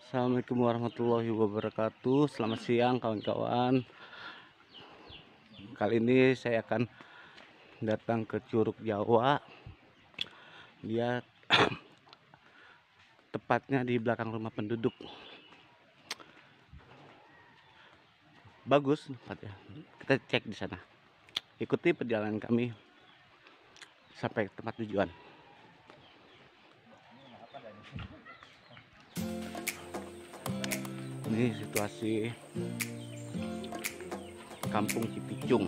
Assalamualaikum warahmatullahi wabarakatuh. Selamat siang kawan-kawan. Kali ini saya akan datang ke Curug Jawa. Dia tepatnya di belakang rumah penduduk. Bagus tempatnya. Kita cek di sana. Ikuti perjalanan kami sampai ke tempat tujuan. Ini situasi Kampung Cipicung,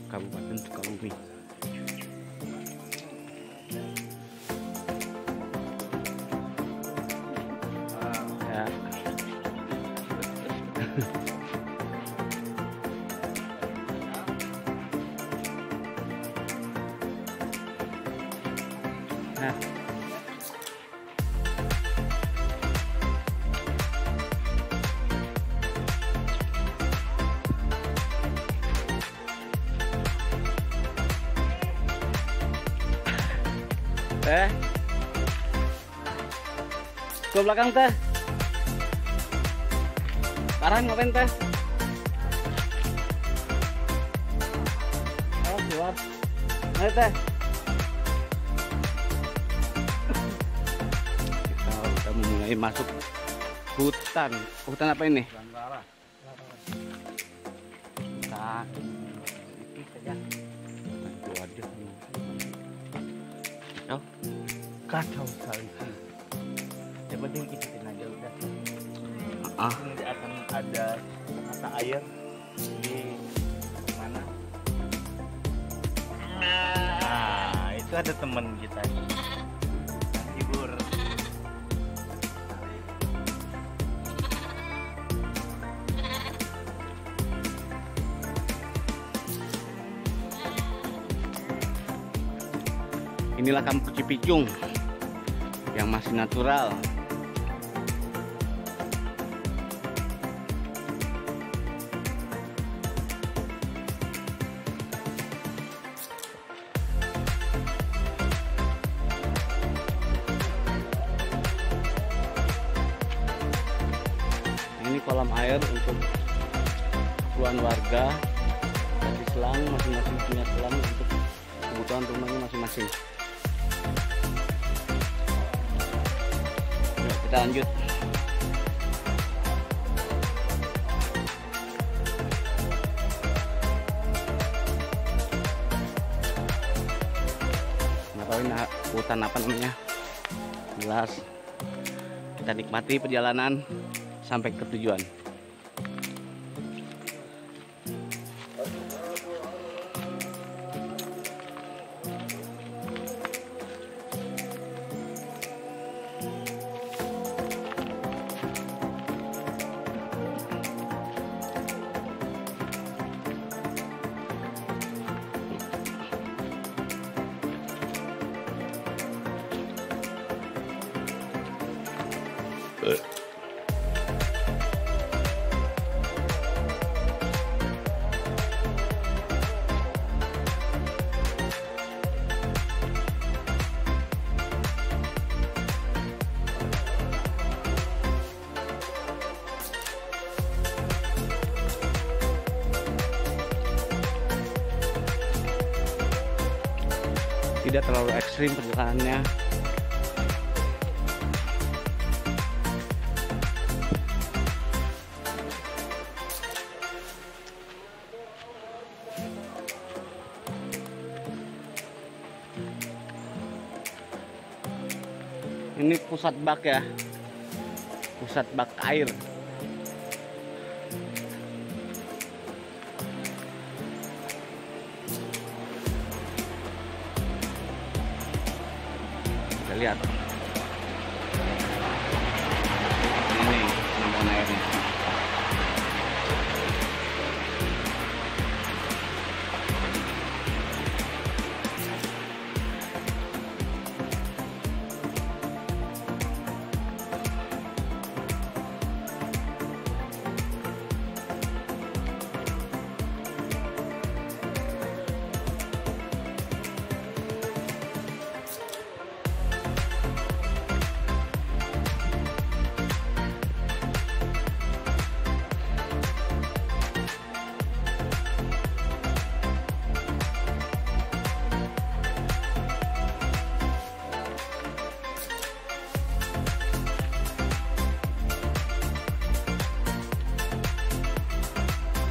Kabupaten Sukabumi. Ya. Nah, ke belakang teh. Parah ngapain teh? Oh, keluar. Ayo teh. Kita mulai masuk hutan. Hutan apa ini? Nah, itu saja. Itu aja. Oh, Kacau sekali sih. Yang penting ikutin aja udah. Nanti akan ada mata air di mana. Nah, itu ada teman kita. Hibur. Inilah Kampung Cipicung yang masih natural. Ini kolam air untuk keperluan warga. Kasih selang, masing-masing punya selang untuk kebutuhan rumahnya masing-masing. Kita lanjut. Nggak tahu ini hutan apa namanya. Jelas. Kita nikmati perjalanan sampai ke tujuan. Tidak terlalu ekstrim perjalanannya. Ini pusat bak ya, pusat bak air. Kita lihat ini penampungan airnya.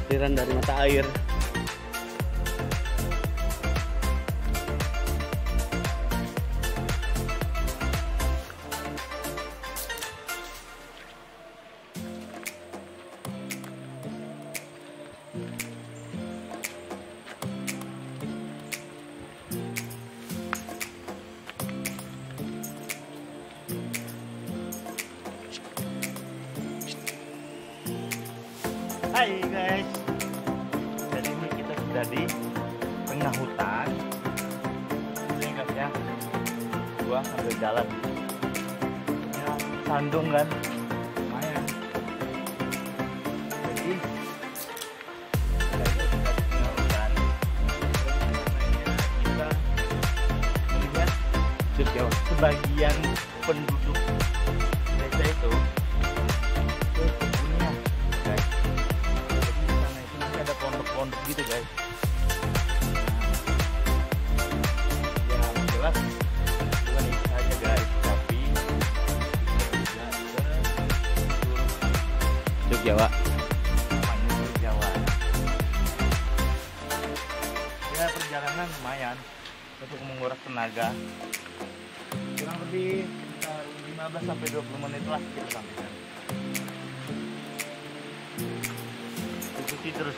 butiran dari mata air. Hai guys, jadi ini kita sudah di tengah hutan. Ini guys ya, gua sambil jalan. Ya, sandung kan, lumayan. Jadi kita di tengah hutan. Kita melihat sebagian penduduk desa itu kebunnya, guys. Ada pondok-pondok gitu guys. Nah, yang jelas bukan itu saja guys, tapi juga ke Teluk Jawa. namanya Teluk Jawa. Ya perjalanan lumayan untuk menguras tenaga. Kurang lebih sekitar 15 sampai 20 menit lah kita sampai sana. Ikuti terus.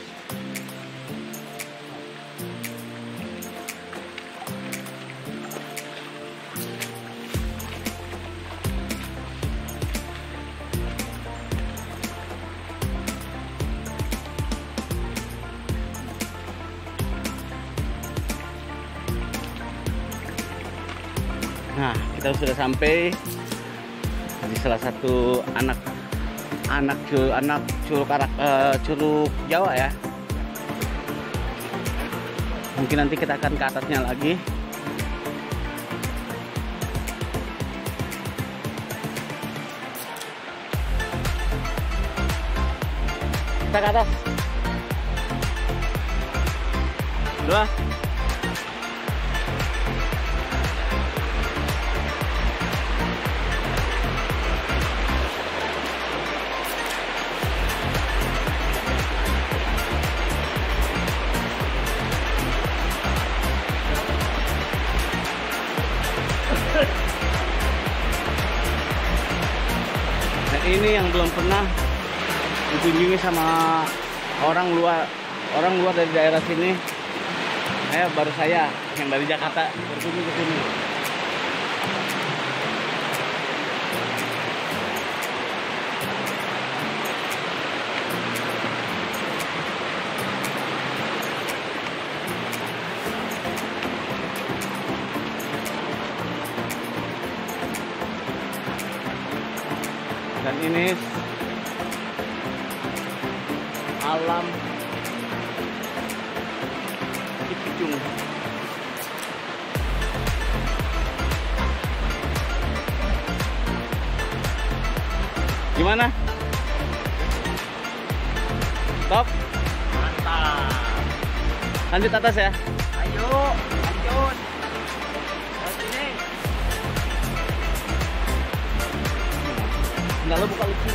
Nah, kita sudah sampai di salah satu anak Curug Jawa ya. Mungkin nanti kita akan ke atasnya lagi. Kita ke atas. Dua. Nah, ini yang belum pernah dikunjungi sama orang luar dari daerah sini. Baru saya yang dari Jakarta berkunjung ke sini. Dan ini alam Cipicung. Gimana? Stop. Mantap. Lanjut atas ya. Ayo, lanjut. Ke sini. Enggak, lo buka lucu.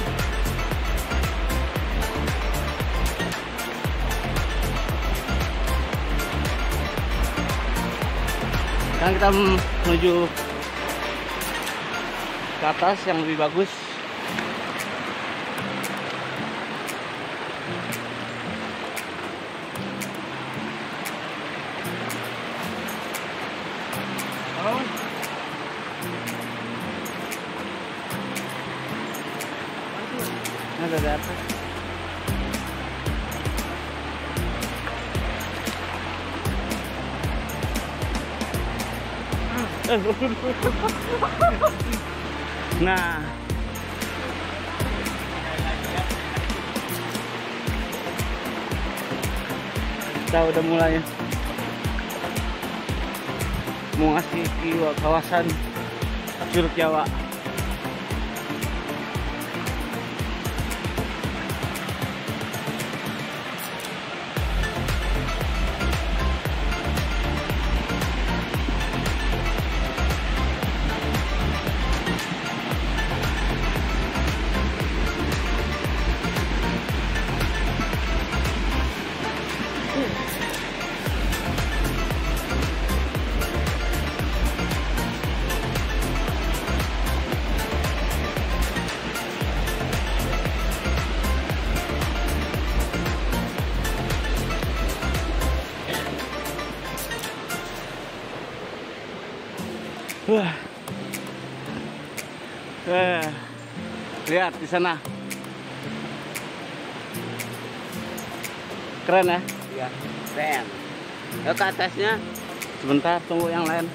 Sekarang kita menuju ke atas yang lebih bagus. Oh. Ada di atas. Nah, kita udah mulai mau ngasih kawasan Curug Jawa. Wah. Lihat di sana. Keren ya? Iya, keren. Ke atasnya. Sebentar, tunggu yang lain.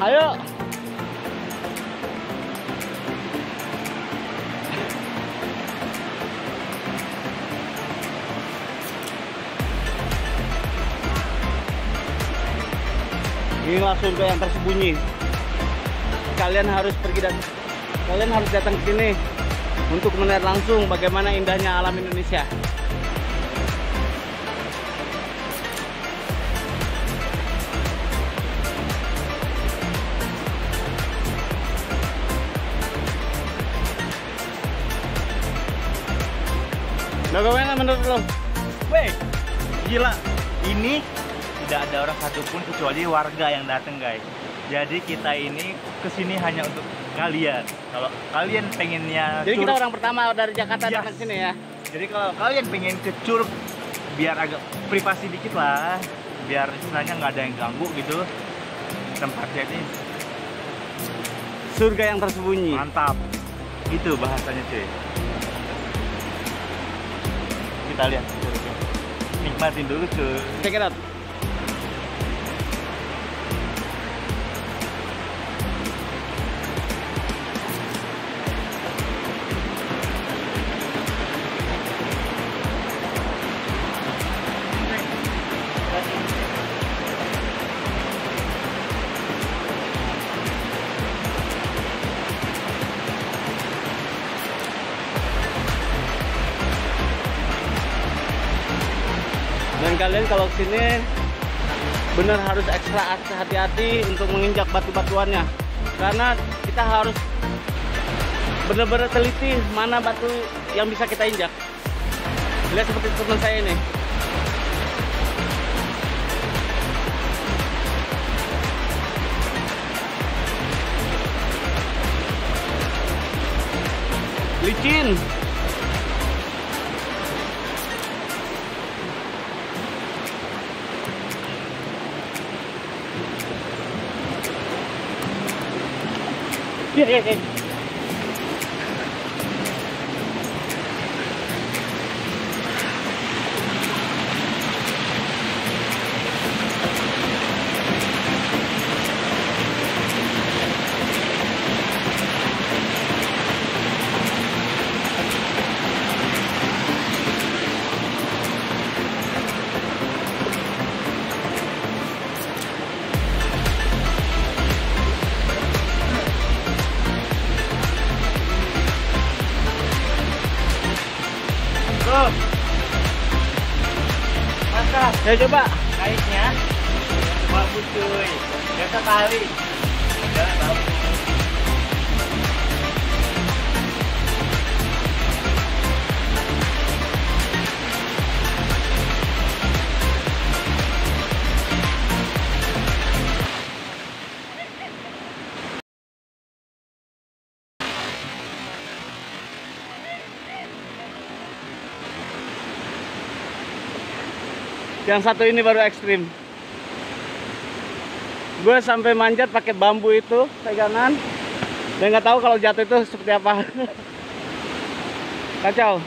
Ayo. Inilah surga yang tersembunyi. Kalian harus datang ke sini untuk melihat langsung bagaimana indahnya alam Indonesia. Bagaimana menurut lo? Weh, gila. Ini tidak ada orang satupun kecuali warga yang datang, guys. Jadi kita ini kesini hanya untuk kalian. Kalau kalian pengennya Jadi kita orang pertama dari Jakarta datang ke sini ya. Jadi kalau kalian pengen ke Curug biar agak privasi dikit lah, biar istilahnya nggak ada yang ganggu gitu, tempatnya ini Surga yang tersembunyi. mantap. Itu bahasanya cuy. Kita lihat Curugnya. Nikmatin dulu cuy. Check it out. Dan kalian kalau kesini benar harus ekstra hati-hati untuk menginjak batu-batuannya, karena kita harus benar-benar teliti mana batu yang bisa kita injak. Lihat seperti teman saya ini. Licin. Tuh. Mantap. Saya coba. Kaitnya bagus cuy. Biasa kali. Jangan bagus. Yang satu ini baru ekstrim. Gue sampai manjat pakai bambu itu pegangan, dan nggak tahu kalau jatuh itu seperti apa. Kacau.